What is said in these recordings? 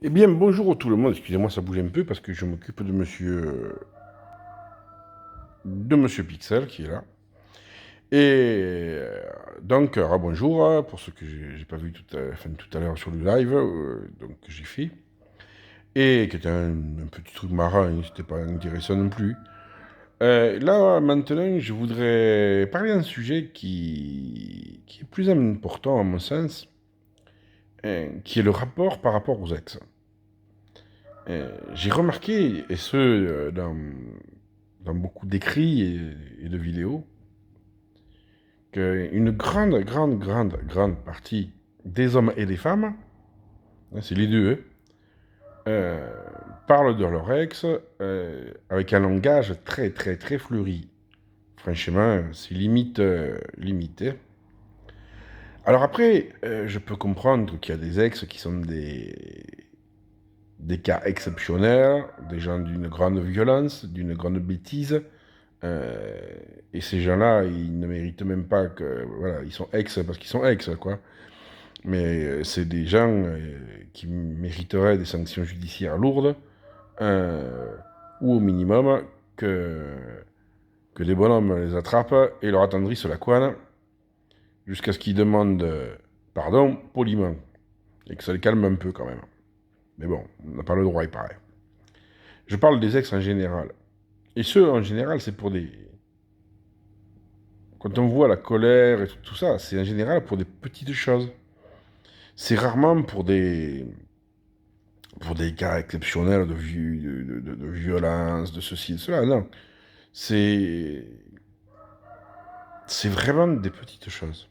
Eh bien, bonjour tout le monde. Excusez-moi, ça bouge un peu parce que je m'occupe de monsieur Pixel qui est là. Et donc, bonjour pour ceux que j'ai pas vu tout à l'heure sur le live, donc que j'ai fait. Et qui était un petit truc marrant, hein, c'était pas intéressant non plus. Là, maintenant, je voudrais parler d'un sujet qui est plus important à mon sens, qui est le rapport par rapport aux ex. J'ai remarqué, et ce, dans beaucoup d'écrits et de vidéos, qu'une grande partie des hommes et des femmes, hein, c'est les deux, euh, parlent de leur ex avec un langage très fleuri. Franchement, c'est limite, limité. Alors après, je peux comprendre qu'il y a des ex qui sont des cas exceptionnels, des gens d'une grande violence, d'une grande bêtise. Euh, et ces gens-là, ils ne méritent même pas que. Voilà, ils sont ex parce qu'ils sont ex, quoi. Mais c'est des gens qui mériteraient des sanctions judiciaires lourdes, euh, ou au minimum que, que des bonhommes les attrapent et leur attendrissent la couenne jusqu'à ce qu'ils demandent pardon poliment et que ça les calme un peu quand même. Mais bon, on n'a pas le droit, il paraît. Je parle des ex en général. Et ceux en général, c'est pour des. Quand on voit la colère et tout ça, c'est en général pour des petites choses. C'est rarement pour des cas exceptionnels de violence, de ceci et de cela. Non. C'est, c'est vraiment des petites choses.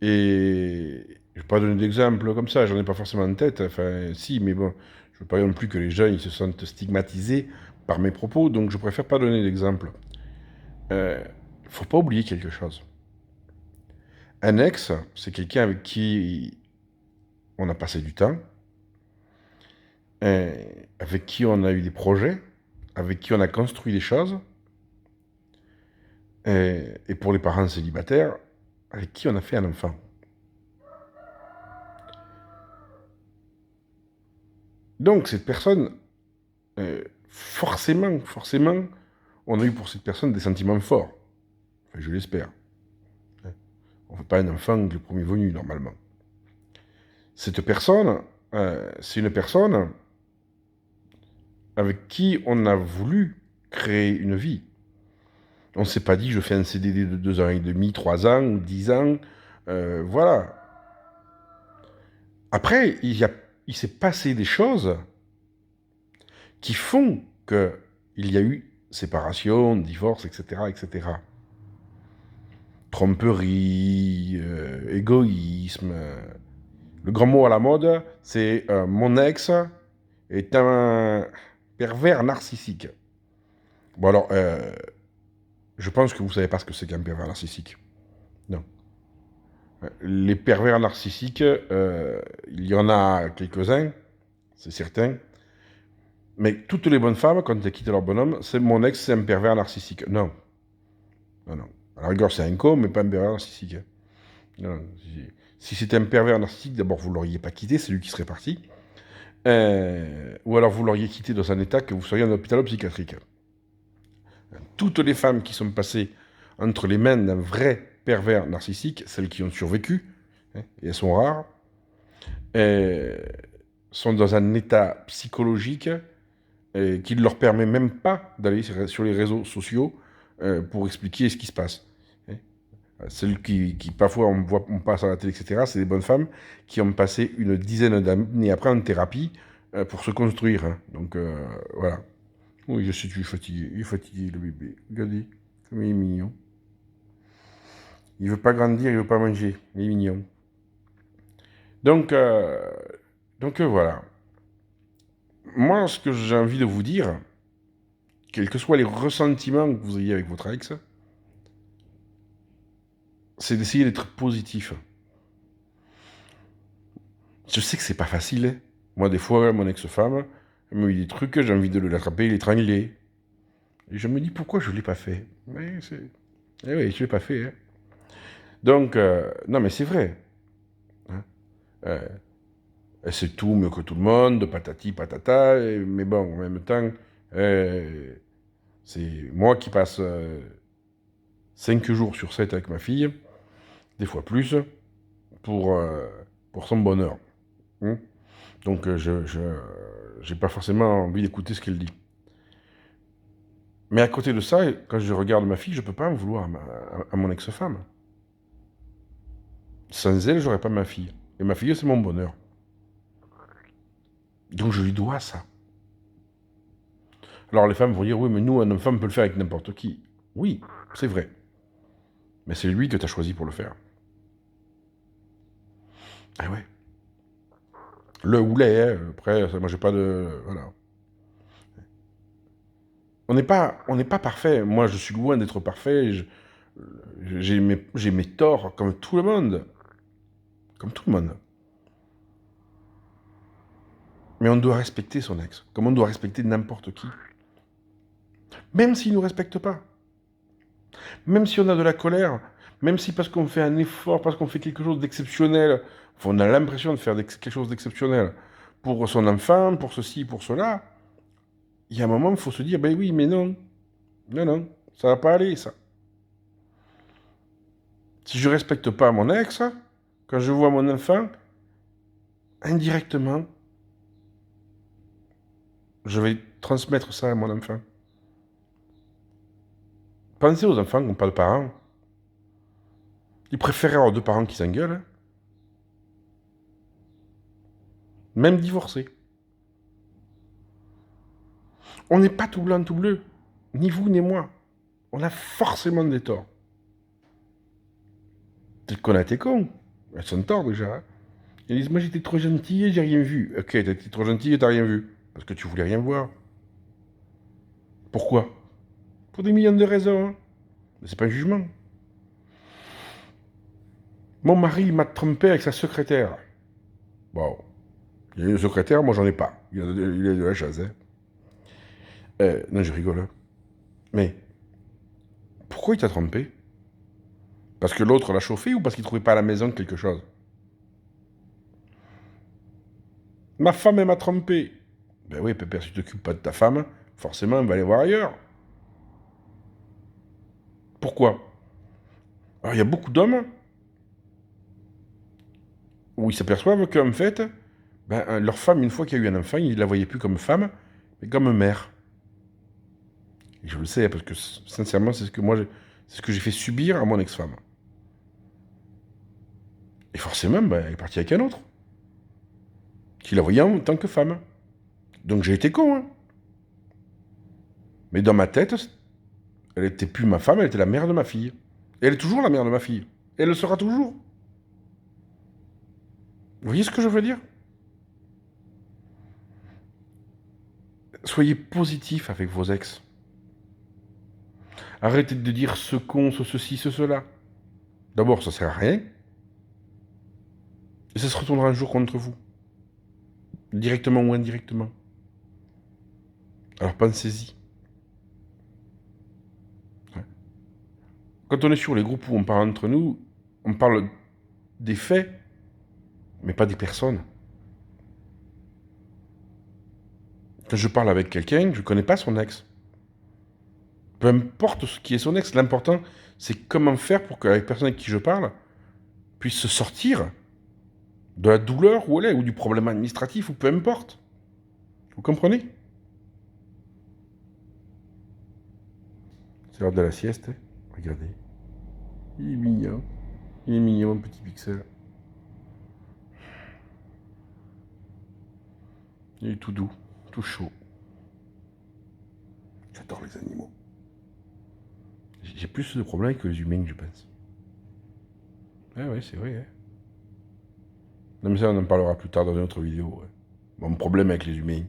Et je ne vais pas donner d'exemple comme ça, j'en ai pas forcément en tête. Enfin, si, mais bon, je veux pas non plus que les gens ils se sentent stigmatisés par mes propos, donc je préfère pas donner d'exemple. Faut pas oublier quelque chose. Un ex, c'est quelqu'un avec qui on a passé du temps, avec qui on a eu des projets, avec qui on a construit des choses, et pour les parents célibataires, avec qui on a fait un enfant. Donc cette personne, forcément, on a eu pour cette personne des sentiments forts. Enfin, je l'espère. On ne fait pas un enfant le premier venu, normalement. Cette personne, c'est une personne avec qui on a voulu créer une vie. On ne s'est pas dit, je fais un CDD de 2 ans et demi, 3 ans, ou 10 ans. Voilà. Après, il s'est passé des choses qui font qu'il y a eu séparation, divorce, etc., etc. Tromperie, égoïsme. Le grand mot à la mode, c'est mon ex est un pervers narcissique. Bon alors, je pense que vous savez pas ce que c'est qu'un pervers narcissique. Non. Les pervers narcissiques, il y en a quelques-uns, c'est certain. Mais toutes les bonnes femmes, quand elles quittent leur bonhomme, c'est mon ex, c'est un pervers narcissique. Non. Non, non. À la rigueur, c'est un con, mais pas un pervers narcissique, hein. Non, non. Si c'était un pervers narcissique, d'abord, vous ne l'auriez pas quitté, c'est lui qui serait parti. Ou alors, vous l'auriez quitté dans un état que vous seriez en hôpital psychiatrique. Toutes les femmes qui sont passées entre les mains d'un vrai pervers narcissique, celles qui ont survécu, hein, et elles sont rares, euh, sont dans un état psychologique qui ne leur permet même pas d'aller sur les réseaux sociaux pour expliquer ce qui se passe, hein. Celles qui parfois on passe à la télé, etc., c'est des bonnes femmes qui ont passé une dizaine d'années après en thérapie pour se construire, hein. Donc voilà. Oui, je suis fatigué. Il est fatigué, le bébé. Regardez, comme il est mignon. Il veut pas grandir, il veut pas manger. Il est mignon. Donc, voilà. Moi, ce que j'ai envie de vous dire, quels que soient les ressentiments que vous ayez avec votre ex, c'est d'essayer d'être positif. Je sais que c'est pas facile, hein. Moi, des fois, mon ex-femme, elle me dit des trucs, j'ai envie de l'attraper, l'étrangler. Et je me dis pourquoi je l'ai pas fait. Mais c'est. Eh oui, je l'ai pas fait, hein. Donc, non, mais c'est vrai, hein. Elle sait tout mieux que tout le monde, patati patata, mais bon, en même temps, c'est moi qui passe 5 jours sur 7 avec ma fille, des fois plus, pour, euh, pour son bonheur. Hein. Donc, j'ai pas forcément envie d'écouter ce qu'elle dit. Mais à côté de ça, quand je regarde ma fille, je peux pas en vouloir à mon ex-femme. Sans elle, j'aurais pas ma fille. Et ma fille, c'est mon bonheur. Donc, je lui dois ça. Alors, les femmes vont dire, oui, mais nous, un homme femme peut le faire avec n'importe qui. Oui, c'est vrai. Mais c'est lui que tu as choisi pour le faire. Ah ouais. Le ou les, après, moi, j'ai pas de... Voilà. On n'est pas parfait. Moi, je suis loin d'être parfait. J'ai mes torts, comme tout le monde. Comme tout le monde. Mais on doit respecter son ex. Comme on doit respecter n'importe qui. Même s'il ne nous respecte pas. Même si on a de la colère. Même si parce qu'on fait un effort, parce qu'on fait quelque chose d'exceptionnel, enfin, on a l'impression de faire quelque chose d'exceptionnel pour son enfant, pour ceci, pour cela, il y a un moment, il faut se dire, ben oui, mais non. Non, non, ça va pas aller, ça. Si je respecte pas mon ex, quand je vois mon enfant, indirectement, je vais transmettre ça à mon enfant. Pensez aux enfants qui n'ont pas de parents. Ils préfèrent avoir deux parents qui s'engueulent, hein. Même divorcés. On n'est pas tout blanc, tout bleu. Ni vous, ni moi. On a forcément des torts. Peut-être qu'on a été cons. Elles sont torts déjà. Hein. Ils disent, moi j'étais trop gentil et j'ai rien vu. Ok, t'as été trop gentil et t'as rien vu. Parce que tu voulais rien voir. Pourquoi? Pour des millions de raisons. Hein. Mais c'est pas un jugement. Mon mari m'a trompé avec sa secrétaire. Bon, il y a une secrétaire, moi j'en ai pas. Il a de la chasse. Hein. Non, je rigole. Hein. Mais pourquoi il t'a trompé? Parce que l'autre l'a chauffé ou parce qu'il trouvait pas à la maison quelque chose? Ma femme, elle m'a trompé. Ben oui, Pépère, si tu t'occupes pas de ta femme, forcément, elle va aller voir ailleurs. Pourquoi? Alors, il y a beaucoup d'hommes où ils s'aperçoivent qu'en fait, ben, leur femme, une fois qu'il y a eu un enfant, ils ne la voyaient plus comme femme, mais comme mère. Et je le sais, parce que sincèrement, c'est ce que j'ai fait subir à mon ex-femme. Et forcément, ben, elle est partie avec un autre, qui la voyait en tant que femme. Donc j'ai été con, hein. Mais dans ma tête, elle était plus ma femme, elle était la mère de ma fille. Et elle est toujours la mère de ma fille. Et elle le sera toujours. Vous voyez ce que je veux dire? Soyez positif avec vos ex. Arrêtez de dire ce con, ce ceci, ce cela. D'abord, ça sert à rien. Et ça se retournera un jour contre vous. Directement ou indirectement. Alors pensez-y. Ouais. Quand on est sur les groupes où on parle entre nous, on parle des faits, mais pas des personnes. Quand je parle avec quelqu'un, je ne connais pas son ex. Peu importe ce qui est son ex, l'important, c'est comment faire pour que la personne avec qui je parle puisse se sortir de la douleur où elle est, ou du problème administratif, ou peu importe. Vous comprenez? C'est l'heure de la sieste. Hein. Regardez. Il est mignon. Il est mignon, mon petit pixel. Il est tout doux, tout chaud. J'adore les animaux. J'ai plus de problèmes que les humains, je pense. Ah ouais, c'est vrai. Hein. Non, mais ça, on en parlera plus tard dans une autre vidéo. Ouais. Mon problème avec les humains.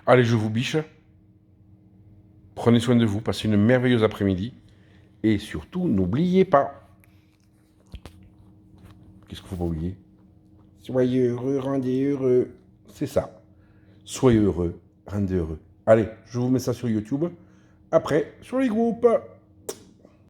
Allez, je vous biche. Prenez soin de vous, passez une merveilleuse après-midi. Et surtout, n'oubliez pas. Qu'est-ce qu'il ne faut pas oublier? Soyez heureux, rendez heureux. C'est ça. Soyez heureux, rendez heureux. Allez, je vous mets ça sur YouTube. Après, sur les groupes.